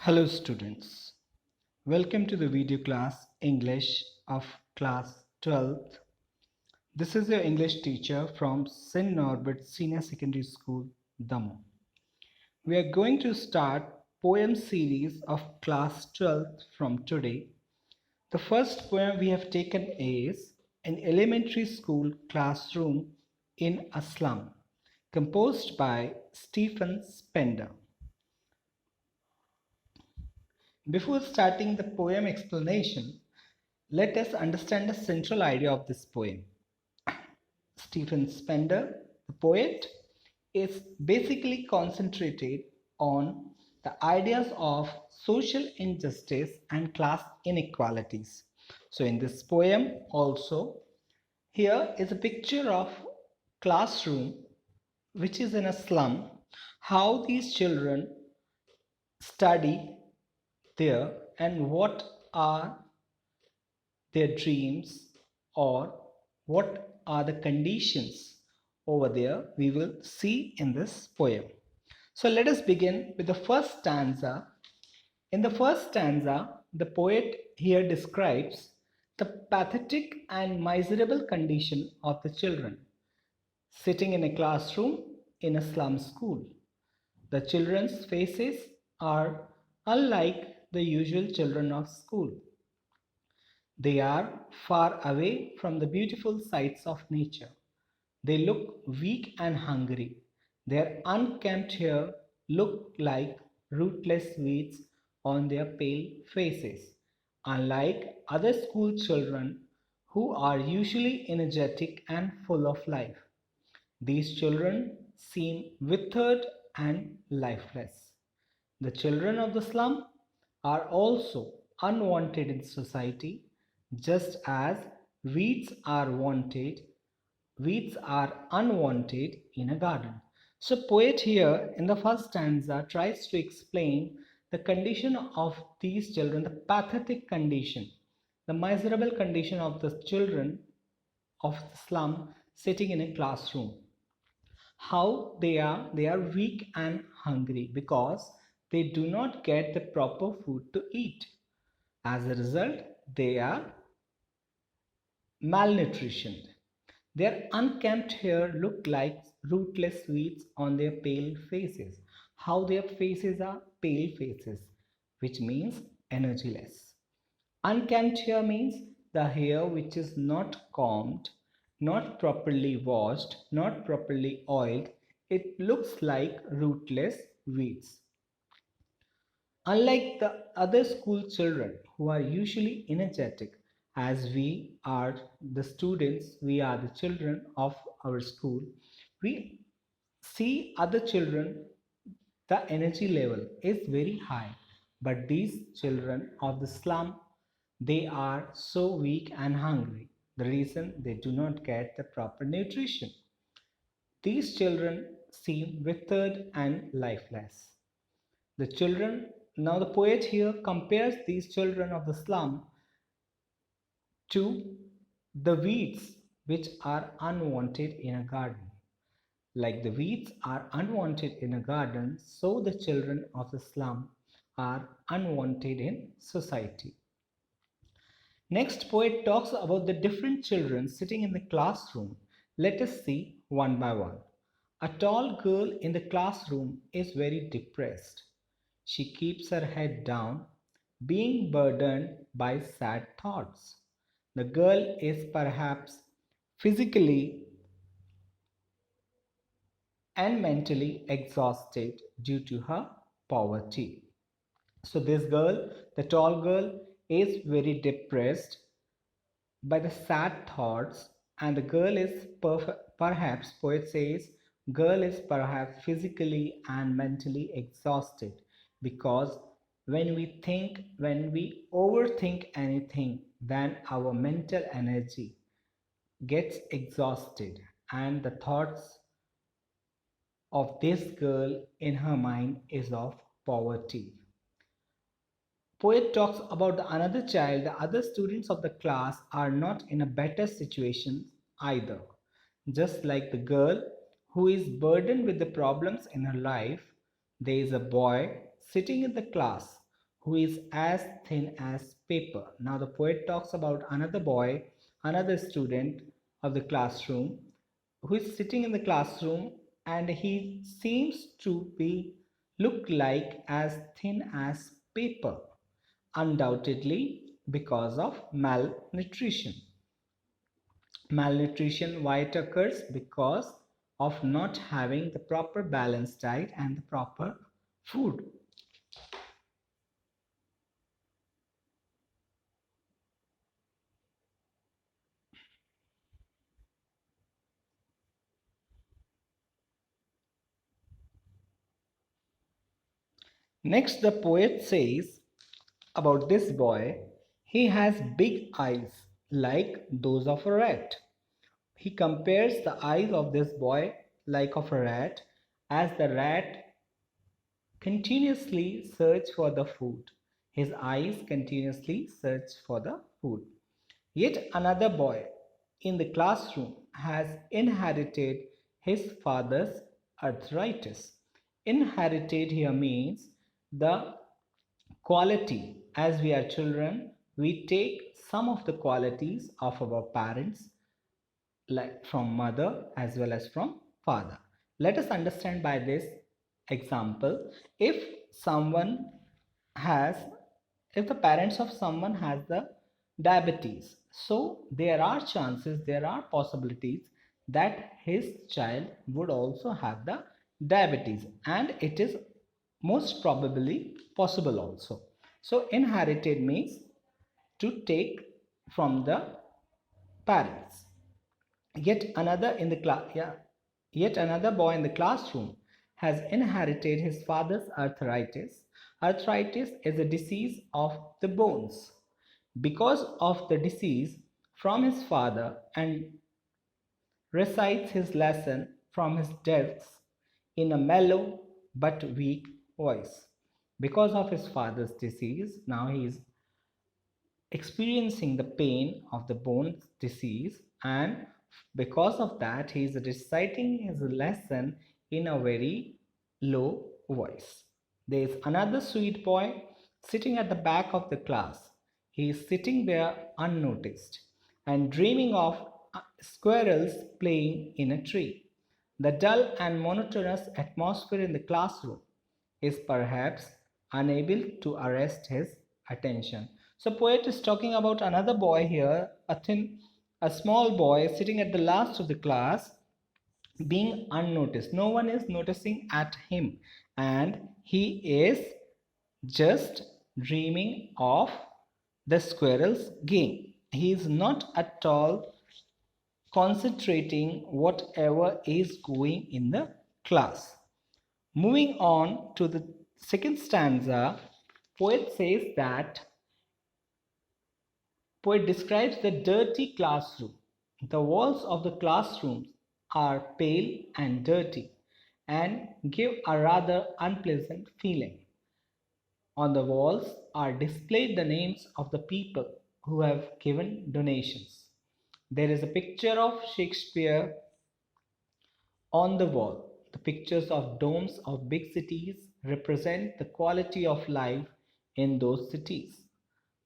Hello students, welcome to the video class English of class 12th. This is your English teacher from St. Norbert Senior Secondary School, Damoh. We are going to start poem series of class 12th from today. The first poem we have taken is An Elementary School Classroom in a Slum, composed by Stephen Spender. Before starting the poem explanation, let us understand the central idea of this poem. Stephen Spender, the poet, is basically concentrated on the ideas of social injustice and class inequalities. So in this poem also, here is a picture of classroom which is in a slum, how these children study there and what are their dreams or what are the conditions over there we will see in this poem. So let us begin with the first stanza. In the first stanza, the poet here describes the pathetic and miserable condition of the children sitting in a classroom in a slum school. The children's faces are unlike the usual children of school. They are far away from the beautiful sights of nature. They look weak and hungry. Their unkempt hair look like rootless weeds on their pale faces. Unlike other school children who are usually energetic and full of life, these children seem withered and lifeless. The children of the slum are also unwanted in society, just as weeds are wanted, weeds are unwanted in a garden. So poet here in the first stanza tries to explain the condition of these children, the pathetic condition, the miserable condition of the children of the slum sitting in a classroom. How they are weak and hungry because they do not get the proper food to eat. As a result, they are malnutritioned. Their unkempt hair look like rootless weeds on their pale faces. How their faces are pale faces, which means energyless. Unkempt hair means the hair which is not combed, not properly washed, not properly oiled. It looks like rootless weeds. Unlike the other school children who are usually energetic, as we are the students, we are the children of our school, we see other children, the energy level is very high. But these children of the slum, they are so weak and hungry. The reason they do not get the proper nutrition. These children seem withered and lifeless. The children, now the poet here compares these children of the slum to the weeds which are unwanted in a garden. Like the weeds are unwanted in a garden, so the children of the slum are unwanted in society. Next, poet talks about the different children sitting in the classroom. Let us see one by one. A tall girl in the classroom is very depressed. She keeps her head down, being burdened by sad thoughts. The girl is perhaps physically and mentally exhausted due to her poverty. So, this girl, the tall girl, is very depressed by the sad thoughts, and the girl is perhaps, poet says, girl is perhaps physically and mentally exhausted because when we overthink anything, then our mental energy gets exhausted, and the thoughts of this girl in her mind is of poverty. Poet talks about another child. The other students of the class are not in a better situation either. Just like the girl who is burdened with the problems in her life, there is a boy sitting in the class who is as thin as paper. Now, the poet talks about another boy, another student of the classroom, who is sitting in the classroom and he seems to be look like as thin as paper, undoubtedly because of malnutrition. Malnutrition, why it occurs? Because of not having the proper balanced diet and the proper food. Next, the poet says about this boy, he has big eyes like those of a rat. He compares the eyes of this boy like of a rat, as the rat continuously search for the food. His eyes continuously search for the food. Yet another boy in the classroom has inherited his father's arthritis. Inherited here means the quality. As we are children, we take some of the qualities of our parents, like from mother as well as from father. Let us understand by this example. If someone has, if the parents of someone has the diabetes, so there are chances, there are possibilities that his child would also have the diabetes, and it is most probably possible also. So inherited means to take from the parents. Yet another boy in the classroom has inherited his father's arthritis. Arthritis is a disease of the bones. Because of the disease from his father, and recites his lesson from his desk in a mellow but weak voice. Because of his father's disease, now he is experiencing the pain of the bone disease, and because of that he is reciting his lesson in a very low voice. There is another sweet boy sitting at the back of the class. He is sitting there unnoticed and dreaming of squirrels playing in a tree. The dull and monotonous atmosphere in the classroom is perhaps unable to arrest his attention. So poet is talking about another boy here, a small boy sitting at the last of the class, being unnoticed. No one is noticing at him, and he is just dreaming of the squirrel's game. He is not at all concentrating whatever is going in the class. Moving on to the second stanza, poet describes the dirty classroom. The walls of the classrooms are pale and dirty and give a rather unpleasant feeling. On the walls are displayed the names of the people who have given donations. There is a picture of Shakespeare on the wall. The pictures of domes of big cities represent the quality of life in those cities.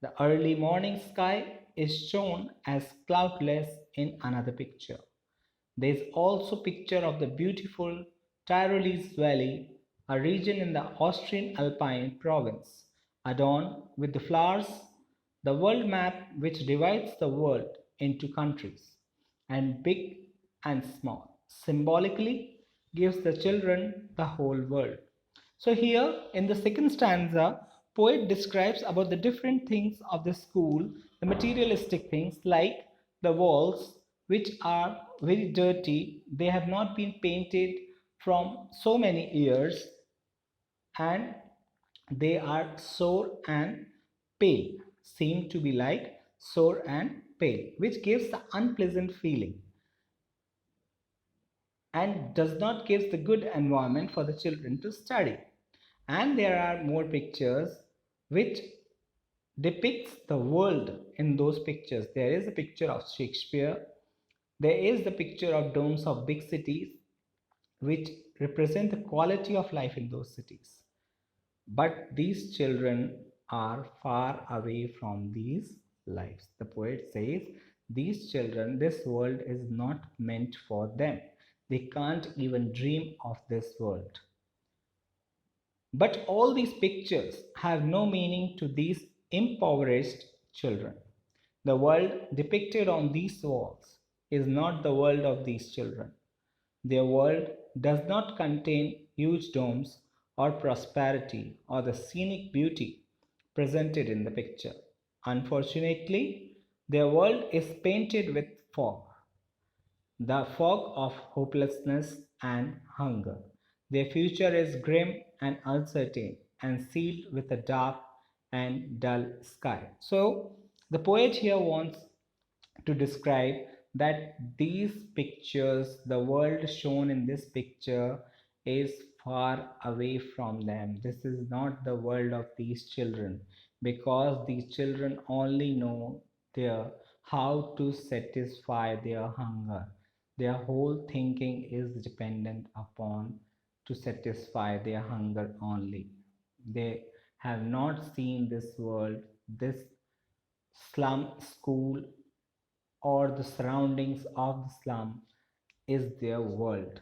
The early morning sky is shown as cloudless in another picture. There is also a picture of the beautiful Tyrolese Valley, a region in the Austrian Alpine province, adorned with the flowers, the world map which divides the world into countries, and big and small, symbolically gives the children the whole world. So here in the second stanza, poet describes about the different things of the school, the materialistic things like the walls, which are very dirty, they have not been painted from so many years, and they are sore and pale, seem to be like sore and pale, which gives the unpleasant feeling and does not give the good environment for the children to study. And there are more pictures which depicts the world. In those pictures there is a picture of Shakespeare, there is the picture of domes of big cities which represent the quality of life in those cities. But these children are far away from these lives. The poet says, these children, this world is not meant for them. They can't even dream of this world. But all these pictures have no meaning to these impoverished children. The world depicted on these walls is not the world of these children. Their world does not contain huge domes or prosperity or the scenic beauty presented in the picture. Unfortunately, their world is painted with fog, the fog of hopelessness and hunger. Their future is grim and uncertain and sealed with a dark and dull sky. So, the poet here wants to describe that these pictures, the world shown in this picture, is far away from them. This is not the world of these children, because these children only know their how to satisfy their hunger. Their whole thinking is dependent upon to satisfy their hunger only. They have not seen this world, this slum school or the surroundings of the slum is their world.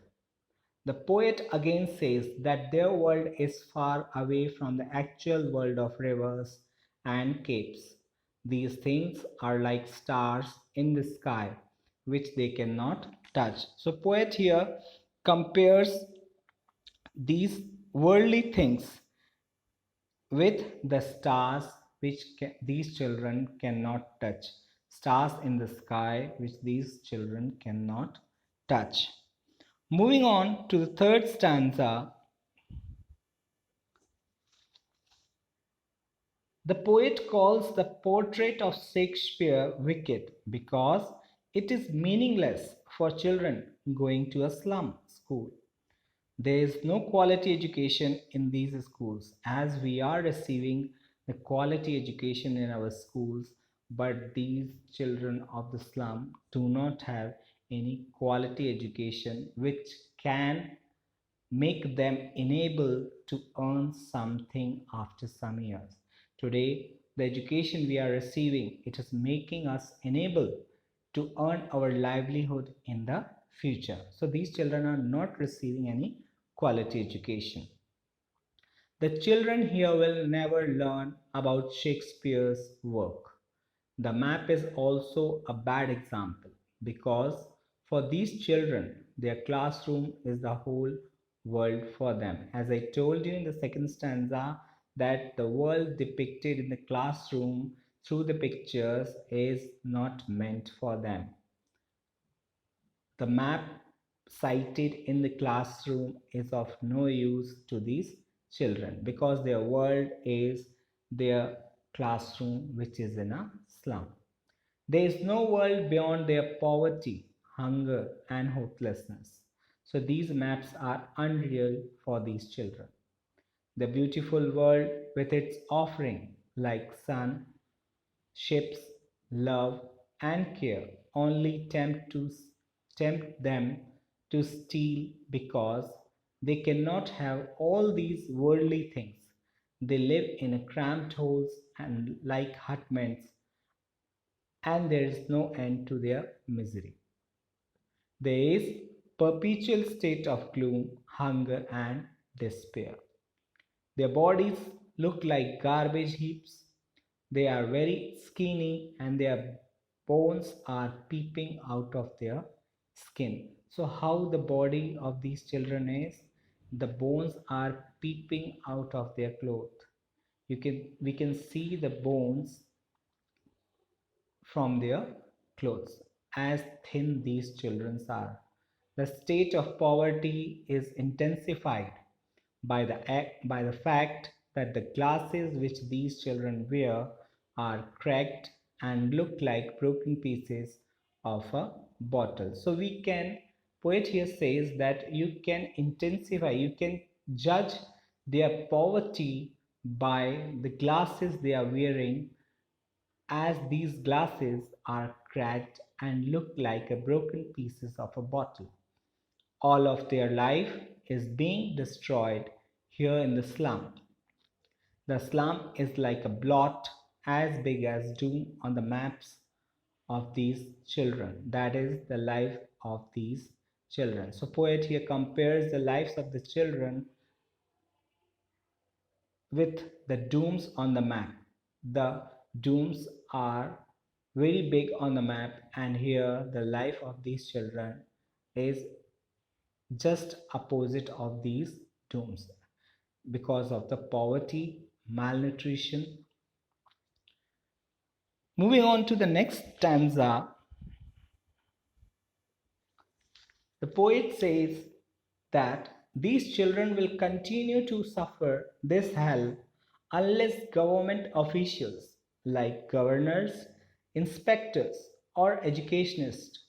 The poet again says that their world is far away from the actual world of rivers and capes. These things are like stars in the sky, which they cannot touch. So, poet here compares these worldly things with the stars which these children cannot touch. Stars in the sky which these children cannot touch. Moving on to the third stanza, the poet calls the portrait of Shakespeare wicked because it is meaningless for children going to a slum school. There is no quality education in these schools as we are receiving the quality education in our schools, but these children of the slum do not have any quality education which can make them enable to earn something after some years. Today, the education we are receiving, it is making us enable to earn our livelihood in the future. So these children are not receiving any quality education. The children here will never learn about Shakespeare's work. The map is also a bad example because for these children, their classroom is the whole world for them. As I told you in the second stanza, that the world depicted in the classroom through the pictures is not meant for them. The map cited in the classroom is of no use to these children because their world is their classroom, which is in a slum. There is no world beyond their poverty, hunger, and hopelessness. So these maps are unreal for these children. The beautiful world with its offering like sun, ships, love, and care only tempt them to steal because they cannot have all these worldly things. They live in a cramped holes and like hutments, and there is no end to their misery. There is perpetual state of gloom, hunger, and despair. Their bodies look like garbage heaps. They are very skinny and their bones are peeping out of their skin. So, how the body of these children is? The bones are peeping out of their cloth. We can see the bones from their clothes, as thin these children are. The state of poverty is intensified by the fact that the glasses which these children wear are cracked and look like broken pieces of a bottle. So we can, poet here says that you can intensify, you can judge their poverty by the glasses they are wearing, as these glasses are cracked and look like a broken pieces of a bottle. All of their life is being destroyed here in the slum. The slum is like a blot as big as doom on the maps of these children. That is the life of these children. So poet here compares the lives of the children with the dooms on the map. The dooms are very big on the map, and here the life of these children is just opposite of these dooms because of the poverty, malnutrition. Moving on to the next stanza, the poet says that these children will continue to suffer this hell unless government officials like governors, inspectors, or educationists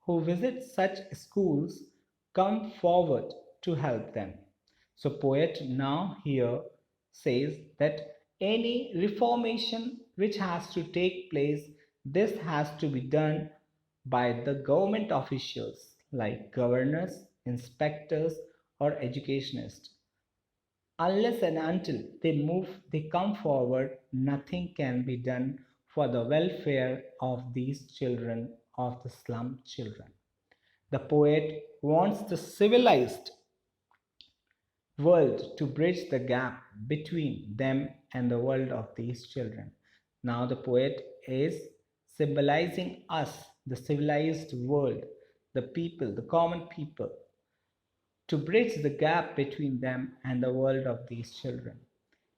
who visit such schools come forward to help them. So, poet now here says that any reformation which has to take place, this has to be done by the government officials like governors, inspectors, or educationists. Unless and until they come forward, nothing can be done for the welfare of these children, of the slum children. The poet wants the civilized world to bridge the gap between them and the world of these children. Now, the poet is symbolizing us, the civilized world, the people, the common people, to bridge the gap between them and the world of these children.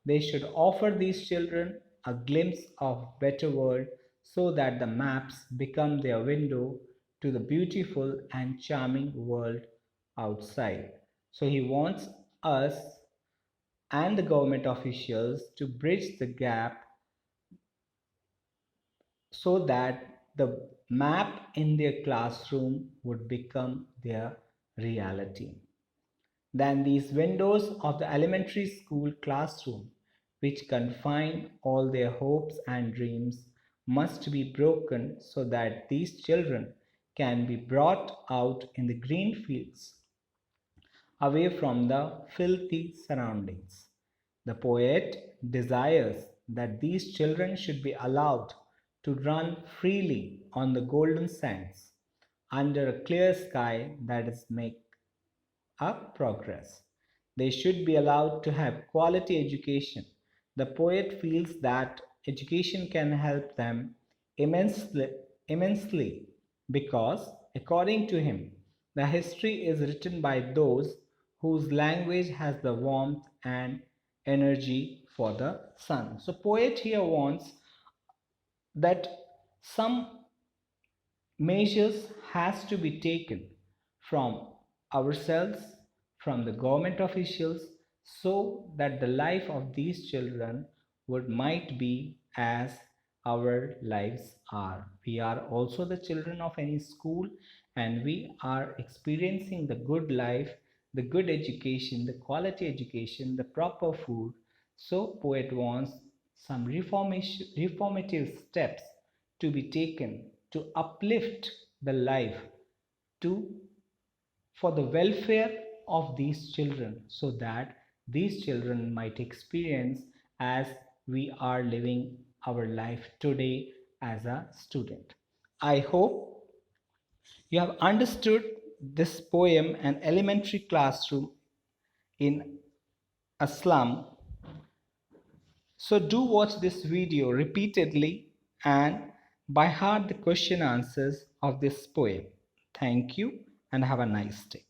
They should offer these children a glimpse of better world so that the maps become their window to the beautiful and charming world outside. So he wants us and the government officials to bridge the gap so that the map in their classroom would become their reality. Then these windows of the elementary school classroom, which confine all their hopes and dreams, must be broken so that these children can be brought out in the green fields away from the filthy surroundings. The poet desires that these children should be allowed to run freely on the golden sands under a clear sky that is make up progress. They should be allowed to have quality education. The poet feels that education can help them immensely, immensely because, according to him, the history is written by those whose language has the warmth and energy for the sun. So, poet here wants that some measures has to be taken from ourselves, from the government officials, so that the life of these children would might be as our lives are. We are also the children of any school, and we are experiencing the good life, the good education, the quality education, the proper food. So poet wants some reformative steps to be taken to uplift the life to for the welfare of these children so that these children might experience as we are living our life today as a student. I hope you have understood this poem, An Elementary Classroom in a Slum. So do watch this video repeatedly and by heart the question answers of this poem. Thank you and have a nice day.